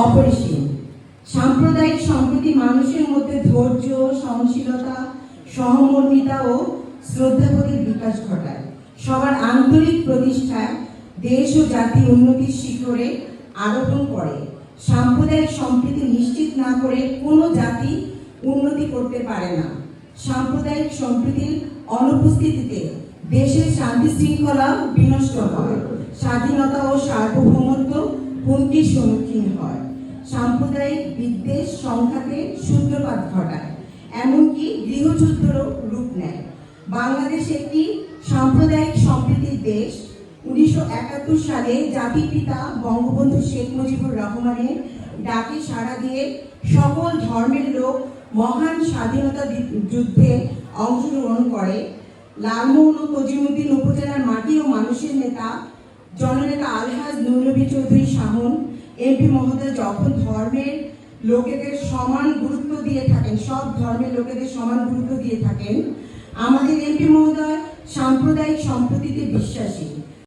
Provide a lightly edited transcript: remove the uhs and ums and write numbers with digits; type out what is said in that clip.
অপরিসীম। সাম্প্রদায়িক সম্প্রীতি মানুষের মধ্যে ধৈর্য, সহনশীলতা, সহমর্মিতা ও শ্রদ্ধাবোধের বিকাশ ঘটায়। সবার আন্তরিক প্রতিষ্ঠায় দেশ ও জাতি উন্নতির শিখরে আরোহণ করে। সাম্প্রদায়িক সম্প্রীতি নিশ্চিত না করে কোনো জাতি উন্নতি করতে পারে না। সাম্প্রদায়িক সম্প্রীতির অনুপস্থিতিতে দেশের শান্তি শৃঙ্খলা বিনষ্ট হয়, স্বাধীনতা ও সার্বভৌমত্ব হুমকির সম্মুখীন হয়, সাম্প্রদায়িক বিদ্বেষ সংঘাতে সূত্রপাত ঘটায়, এমনকি গৃহযুদ্ধেরও রূপ নেয়। বাংলাদেশ একটি সাম্প্রদায়িক সম্প্রীতির দেশ। 1971 সালে জাতির পিতা বঙ্গবন্ধু শেখ মুজিবুর রহমানের ডাকে সাড়া দিয়ে সকল ধর্মের লোক মহান স্বাধীনতা যুদ্ধে অংশগ্রহণ করে। লালমোহন ও তজিমুদ্দিন উপজেলার মাটি ও মানুষের নেতা জননেতা আলহাজ নূর নবী চৌধুরী শাহন এমপি মহোদয় যখন ধর্মের লোকেদের সমান গুরুত্ব দিয়ে থাকেন, সব ধর্মের লোকেদের সমান গুরুত্ব দিয়ে থাকেন, আমাদের এমপি মহোদয় সাম্প্রদায়িক সম্প্রীতিতে বিশ্বাসী।